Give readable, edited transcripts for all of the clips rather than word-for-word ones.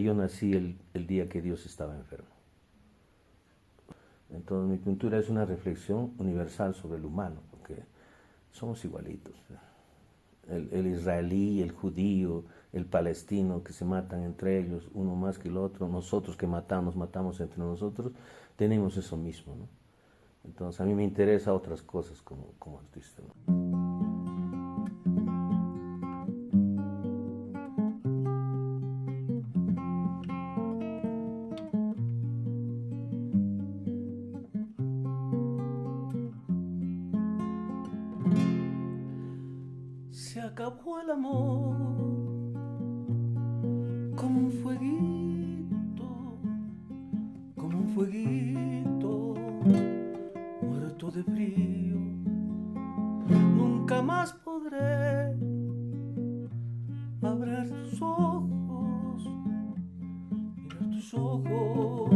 Yo nací el día que Dios estaba enfermo. Entonces mi pintura es una reflexión universal sobre el humano, porque somos igualitos. El israelí, el judío, el palestino que se matan entre ellos, uno más que el otro, nosotros que matamos entre nosotros, tenemos eso mismo, ¿no? Entonces a mí me interesa otras cosas como artista, ¿no? Se acabó el amor como un fueguito, como un fueguito muerto de frío. Nunca más podré abrir tus ojos, mirar tus ojos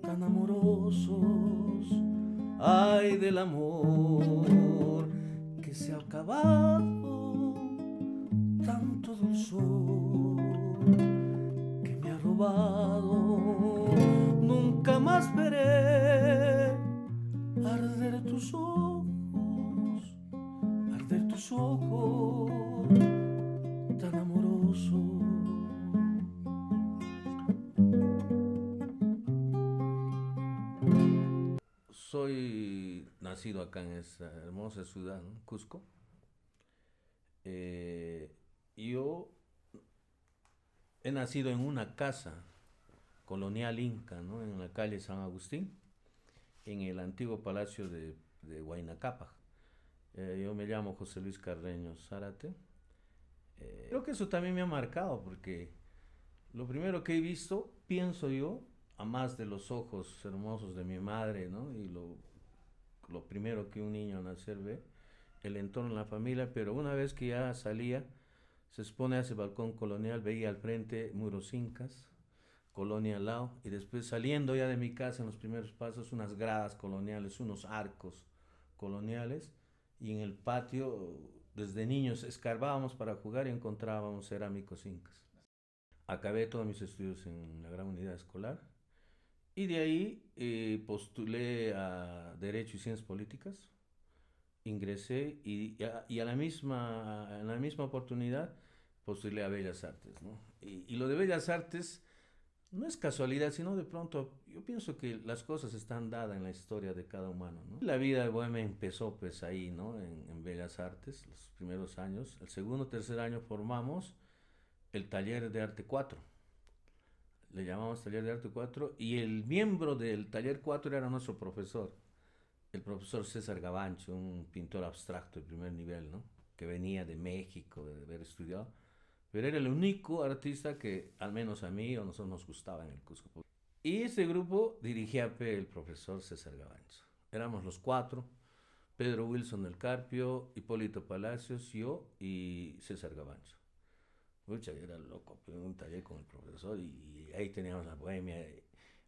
tan amorosos. Ay del amor que se ha acabado, tanto dulzor que me ha robado. Nunca más veré arder tus ojos, arder tus ojos tan amorosos. Soy nacido acá en esta hermosa ciudad, ¿no? Cusco. Eh, yo he nacido en una casa colonial inca, ¿no? En la calle San Agustín, en el antiguo palacio de Huayna Cápac. Yo me llamo José Luis Carreño Zárate. Creo que eso también me ha marcado porque lo primero que he visto, pienso yo, a más de los ojos hermosos de mi madre, ¿no? Y lo primero que un niño al nacer ve, el entorno de la familia, pero una vez que ya salía, se expone a ese balcón colonial, veía al frente muros incas, colonia al lado, y después saliendo ya de mi casa en los primeros pasos, unas gradas coloniales, unos arcos coloniales, y en el patio, desde niños, escarbábamos para jugar y encontrábamos cerámicos incas. Acabé todos mis estudios en la gran unidad escolar, y de ahí postulé a Derecho y Ciencias Políticas, ingresé en la misma oportunidad postulé a Bellas Artes, ¿no? Y lo de Bellas Artes no es casualidad, sino de pronto yo pienso que las cosas están dadas en la historia de cada humano, ¿no? La vida de Bohemia empezó pues ahí, ¿no? En Bellas Artes, los primeros años. El segundo, tercer año formamos el taller de arte 4. Le llamamos taller de arte 4 y el miembro del taller 4 era nuestro profesor, el profesor César Gavancho, un pintor abstracto de primer nivel, ¿no? Que venía de México, de haber estudiado, pero era el único artista que, al menos a mí o a nosotros nos gustaba en el Cusco. Y ese grupo dirigía el profesor César Gavanzo. Éramos los cuatro, Pedro Wilson del Carpio, Hipólito Palacios, yo y César Gavanzo. Mucha, era loco, un taller con el profesor y ahí teníamos la bohemia.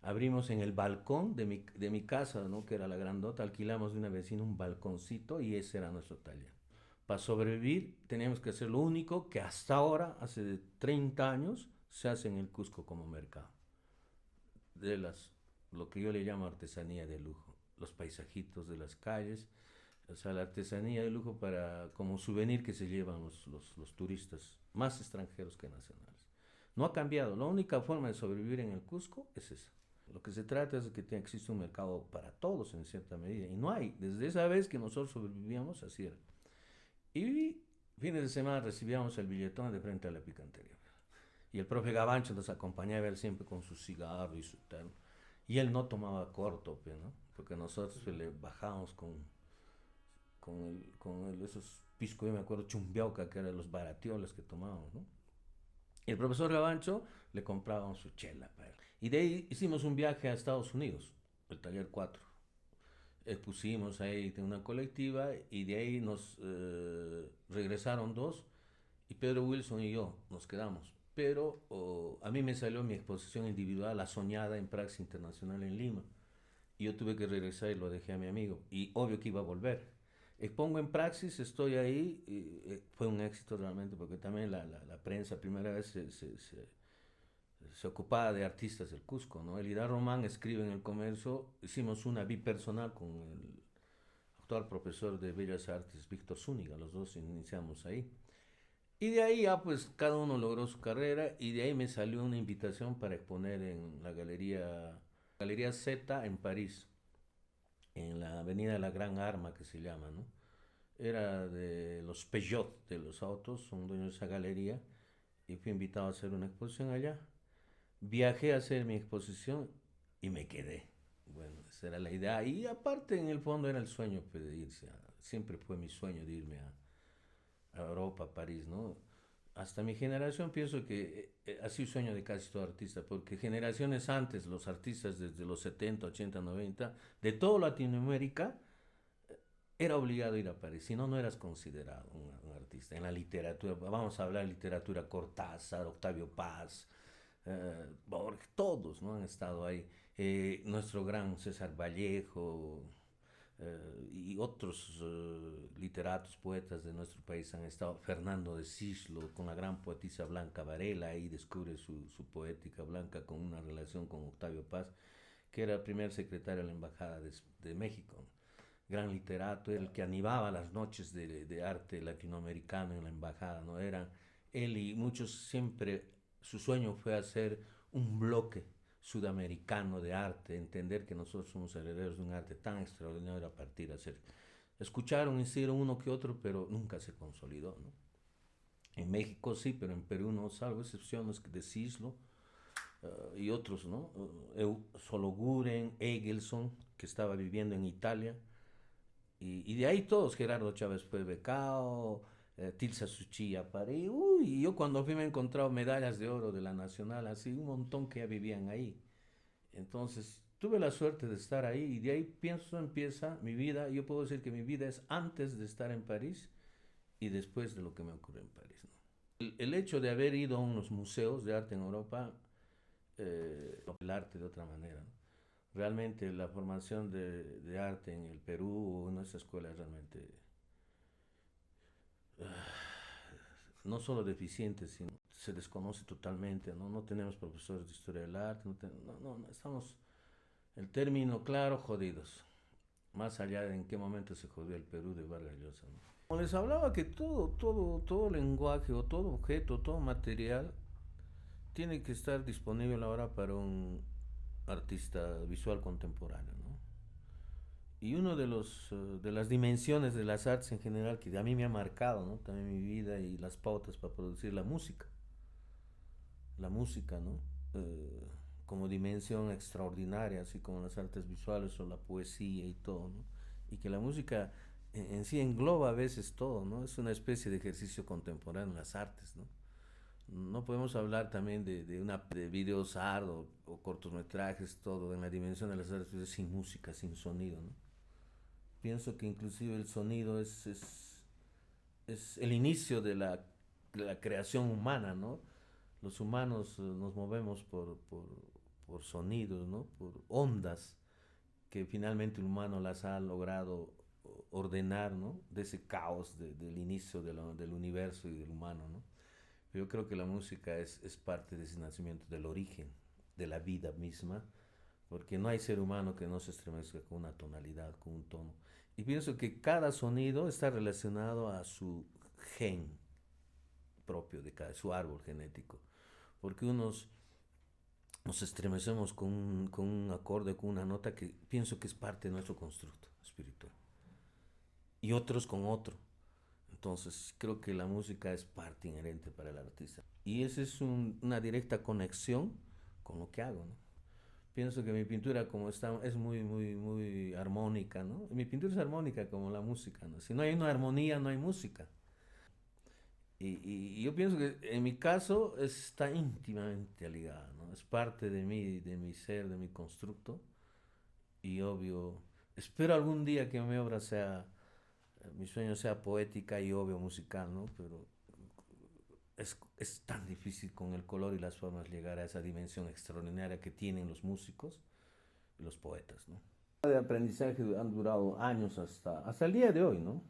Abrimos en el balcón de mi casa, ¿no? Que era la grandota, alquilamos de una vecina un balconcito y ese era nuestro taller. Para sobrevivir teníamos que hacer lo único que hasta ahora, hace 30 años, se hace en el Cusco como mercado. De lo que yo le llamo artesanía de lujo. Los paisajitos de las calles, o sea, la artesanía de lujo como souvenir que se llevan los turistas, más extranjeros que nacionales. No ha cambiado, la única forma de sobrevivir en el Cusco es esa. Lo que se trata es de que existe un mercado para todos en cierta medida, y no hay. Desde esa vez que nosotros sobrevivíamos, así era. Y fines de semana recibíamos el billetón de frente a la picantería. Y el profe Gavancho nos acompañaba él siempre con su cigarro y su tal. Y él no tomaba corto, ¿no? Porque nosotros le bajábamos esos pisco, yo me acuerdo, chumbiauca, que eran los baratioles que tomábamos, ¿no? Y el profesor Gavancho le comprábamos su chela para él. Y de ahí hicimos un viaje a Estados Unidos, el taller 4. Pusimos ahí una colectiva y de ahí nos regresaron dos y Pedro Wilson y yo nos quedamos. Pero a mí me salió mi exposición individual, La Soñada, en Praxis Internacional en Lima. Y yo tuve que regresar y lo dejé a mi amigo. Y obvio que iba a volver. Expongo en Praxis, estoy ahí. Fue un éxito realmente porque también la prensa primera vez se ocupaba de artistas del Cusco, ¿no? Elida Román escribe en El Comercio, hicimos una bipersonal con el actual profesor de Bellas Artes, Víctor Zúñiga, los dos iniciamos ahí. Y de ahí ya pues cada uno logró su carrera y de ahí me salió una invitación para exponer en la Galería Z en París, en la Avenida de la Gran Arma que se llama, ¿no? Era de los Peugeot, de los autos, son dueños de esa galería y fui invitado a hacer una exposición allá. Viajé a hacer mi exposición y me quedé. Bueno, esa era la idea. Y aparte, en el fondo, era el sueño pues, de irse. Siempre fue mi sueño de irme a Europa, a París, ¿no? Hasta mi generación pienso que ha sido sueño de casi todo artista, porque generaciones antes, los artistas desde los 70, 80, 90, de toda Latinoamérica, era obligado a ir a París, si no, no eras considerado un artista. En la literatura, vamos a hablar de literatura, Cortázar, Octavio Paz, Borges, todos ¿no? Han estado ahí. Nuestro gran César Vallejo y otros literatos, poetas de nuestro país han estado. Fernando de Cislo, con la gran poetisa Blanca Varela, ahí descubre su poética Blanca con una relación con Octavio Paz, que era el primer secretario de la Embajada de México, gran literato, era el que animaba las noches de arte latinoamericano en la embajada, ¿no? Eran él y muchos siempre, su sueño fue hacer un bloque sudamericano de arte, entender que nosotros somos herederos de un arte tan extraordinario a partir de hacer. Escucharon, hicieron uno que otro, pero nunca se consolidó, ¿no? En México sí, pero en Perú no, salvo excepciones de Cislo y otros, ¿no? Sologuren, Egelson, que estaba viviendo en Italia, y de ahí todos, Gerardo Chávez fue becado, Tilsa Suchilla París, uy, y yo cuando fui me he encontrado medallas de oro de la Nacional, así un montón que ya vivían ahí. Entonces, tuve la suerte de estar ahí y de ahí pienso empieza mi vida, yo puedo decir que mi vida es antes de estar en París y después de lo que me ocurrió en París, ¿no? El hecho de haber ido a unos museos de arte en Europa, el arte de otra manera, ¿no? Realmente la formación de arte en el Perú o en nuestra escuela es realmente no solo deficiente, sino se desconoce totalmente, ¿no? No tenemos profesores de historia del arte, no, estamos, el término claro, jodidos. Más allá de en qué momento se jodió el Perú de Vargas Llosa, ¿no? Como les hablaba que todo lenguaje o todo objeto, todo material tiene que estar disponible ahora para un artista visual contemporáneo, ¿no? Y uno de las dimensiones de las artes en general que a mí me ha marcado, ¿no? También mi vida y las pautas para producir la música, ¿no? Como dimensión extraordinaria, así como las artes visuales o la poesía y todo, ¿no? Y que la música en sí engloba a veces todo, ¿no? Es una especie de ejercicio contemporáneo en las artes, ¿no? No podemos hablar también de videos art o cortometrajes, todo en la dimensión de las artes sin música, sin sonido, ¿no? Pienso que inclusive el sonido es el inicio de la creación humana, ¿no? Los humanos nos movemos por sonidos, ¿no? Por ondas que finalmente el humano las ha logrado ordenar, ¿no? De ese caos del inicio del universo y del humano, ¿no? Yo creo que la música es parte de ese nacimiento, del origen de la vida misma, porque no hay ser humano que no se estremezca con una tonalidad, con un tono. Y pienso que cada sonido está relacionado a su gen propio de cada, su árbol genético, porque unos nos estremecemos con un acorde, con una nota que pienso que es parte de nuestro constructo espiritual, y otros con otro. Entonces creo que la música es parte inherente para el artista. Y esa es una directa conexión con lo que hago, ¿no? Pienso que mi pintura como está es muy armónica, ¿no? Mi pintura es armónica como la música, ¿no? Si no hay una armonía, no hay música. Y yo pienso que en mi caso está íntimamente ligada, ¿no? Es parte de mi ser, de mi constructo. Y obvio, espero algún día que mi obra sea, mi sueño sea poética y obvio musical, ¿no? Pero es tan difícil con el color y las formas llegar a esa dimensión extraordinaria que tienen los músicos y los poetas, ¿no? De aprendizaje han durado años hasta el día de hoy, ¿no?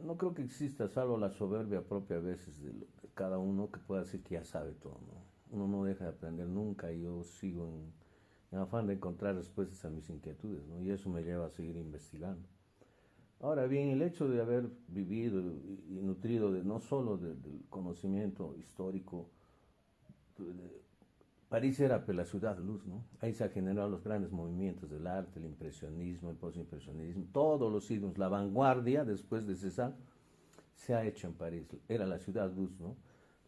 No creo que exista, salvo la soberbia propia a veces cada uno que pueda decir que ya sabe todo, ¿no? Uno no deja de aprender nunca y yo sigo en afán de encontrar respuestas a mis inquietudes, ¿no? Y eso me lleva a seguir investigando. Ahora bien, el hecho de haber vivido y nutrido no solo del conocimiento histórico, París era pues, la ciudad luz, ¿no? Ahí se han generado los grandes movimientos del arte, el impresionismo, el postimpresionismo, todos los siglos, la vanguardia después de Cézanne se ha hecho en París. Era la ciudad luz, ¿no?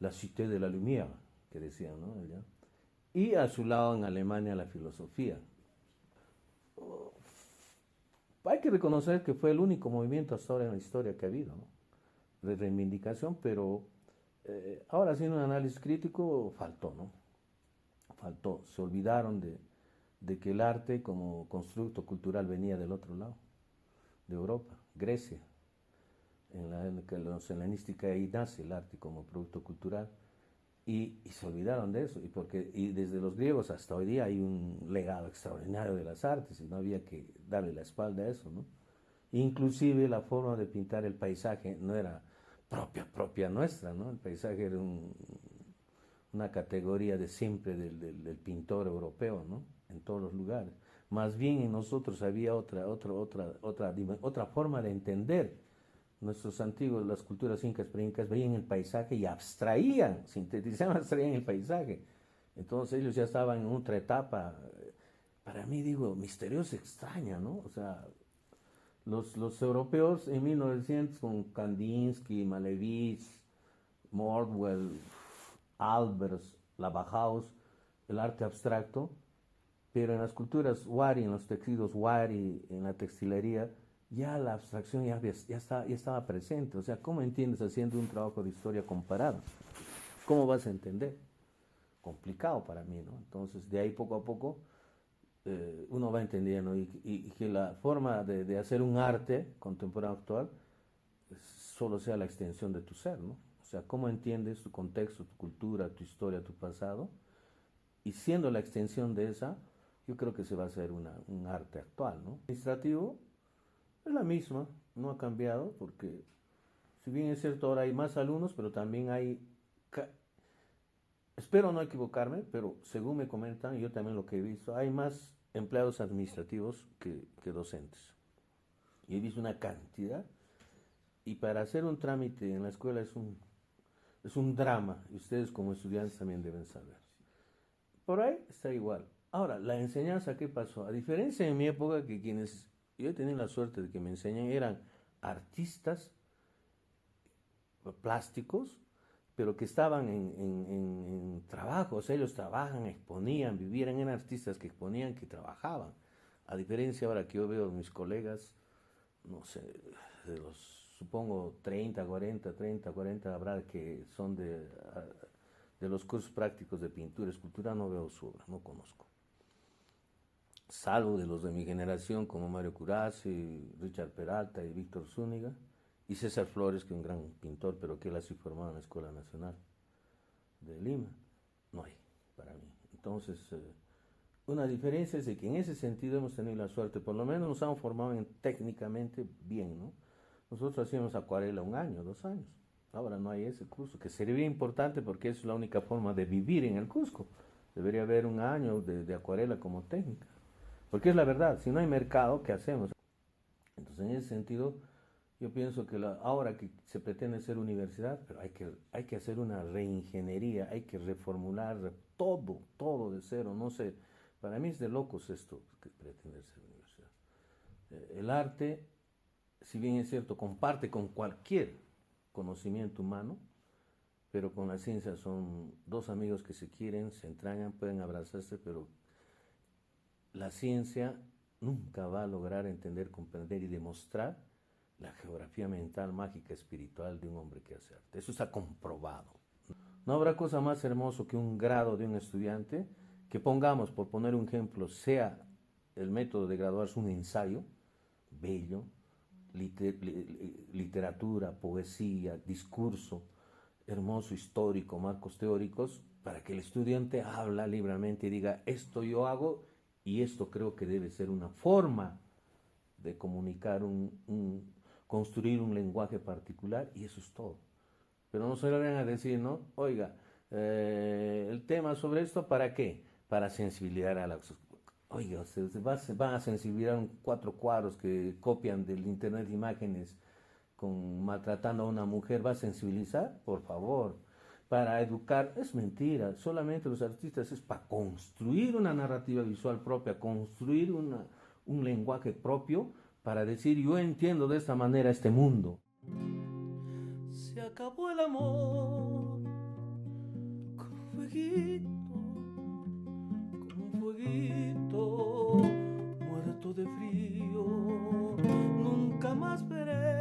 La cité de la lumière, que decían, ¿no? Allá. Y a su lado en Alemania la filosofía. Hay que reconocer que fue el único movimiento hasta ahora en la historia que ha habido, ¿no? De reivindicación, pero ahora haciendo un análisis crítico faltó, ¿no? Faltó, se olvidaron de que el arte como constructo cultural venía del otro lado, de Europa, Grecia. En la helenística ahí nace el arte como producto cultural y se olvidaron de eso y desde los griegos hasta hoy día hay un legado extraordinario de las artes y no había que darle la espalda a eso, ¿no? Inclusive la forma de pintar el paisaje no era propia nuestra, ¿no? El paisaje era una categoría de siempre del pintor europeo, ¿no? En todos los lugares. Más bien en nosotros había otra forma de entender. Nuestros antiguos, las culturas incas, preincas, veían el paisaje y abstraían, sintetizaban, abstraían el paisaje. Entonces ellos ya estaban en otra etapa, para mí digo, misteriosa, extraña, ¿no? O sea, los europeos en 1900 con Kandinsky, Malevich, Mordwell, Albers, la Bauhaus, el arte abstracto, pero en las culturas wari, en los tejidos wari, en la textilería, ya la abstracción ya estaba presente. O sea, ¿cómo entiendes haciendo un trabajo de historia comparada? ¿Cómo vas a entender? Complicado para mí, ¿no? Entonces, de ahí poco a poco uno va entendiendo y que la forma de hacer un arte contemporáneo actual solo sea la extensión de tu ser, ¿no? O sea, cómo entiendes tu contexto, tu cultura, tu historia, tu pasado, y siendo la extensión de esa, yo creo que se va a hacer un arte actual, ¿no? Administrativo es la misma, no ha cambiado, porque si bien es cierto ahora hay más alumnos, pero también hay, espero no equivocarme, pero según me comentan, y yo también lo que he visto, hay más empleados administrativos que docentes. Y he visto una cantidad, y para hacer un trámite en la escuela es un drama, y ustedes como estudiantes también deben saber. Por ahí está igual. Ahora, la enseñanza, ¿qué pasó? A diferencia de mi época, que yo he tenido la suerte de que me enseñan, eran artistas plásticos, pero que estaban en trabajo, o sea, ellos trabajan, exponían, vivían, eran artistas que exponían, que trabajaban. A diferencia ahora que yo veo a mis colegas, no sé, de los, supongo, 30, 40 habrá que son de los cursos prácticos de pintura, escultura, no veo su obra, no conozco. Salvo de los de mi generación como Mario Curazzi, Richard Peralta y Víctor Zúñiga, y César Flores, que es un gran pintor, pero que él ha sido formado en la Escuela Nacional de Lima. No hay, para mí. Entonces, una diferencia es de que en ese sentido hemos tenido la suerte, por lo menos nos hemos formado técnicamente bien, ¿no? Nosotros hacíamos acuarela 1 año, 2 años. Ahora no hay ese curso, que sería importante porque es la única forma de vivir en el Cusco. Debería haber 1 año de acuarela como técnica. Porque es la verdad, si no hay mercado, ¿qué hacemos? Entonces, en ese sentido, yo pienso que ahora que se pretende ser universidad, pero hay que hacer una reingeniería, hay que reformular todo de cero, no sé. Para mí es de locos esto que pretende ser universidad. El arte, si bien es cierto, comparte con cualquier conocimiento humano, pero con la ciencia son 2 amigos que se quieren, se entrañan, pueden abrazarse, pero la ciencia nunca va a lograr entender, comprender y demostrar la geografía mental, mágica, espiritual de un hombre que hace arte. Eso está comprobado. No habrá cosa más hermoso que un grado de un estudiante que pongamos, por poner un ejemplo, sea el método de graduarse un ensayo bello, literatura, poesía, discurso hermoso, histórico, marcos teóricos, para que el estudiante habla libremente y diga, esto yo hago y esto creo que debe ser una forma de comunicar, construir un lenguaje particular, y eso es todo. pero no se lo vayan a decir, ¿no? Oiga, el tema sobre esto, ¿para qué? Para sensibilizar a la... Oiga, van a sensibilizar 4 cuadros que copian del internet imágenes con maltratando a una mujer, ¿va a sensibilizar? Por favor. Para educar, es mentira. Solamente los artistas es para construir una narrativa visual propia, construir un lenguaje propio para decir, yo entiendo de esta manera este mundo. Se acabó el amor como un fueguito, muerto de frío. Nunca más veré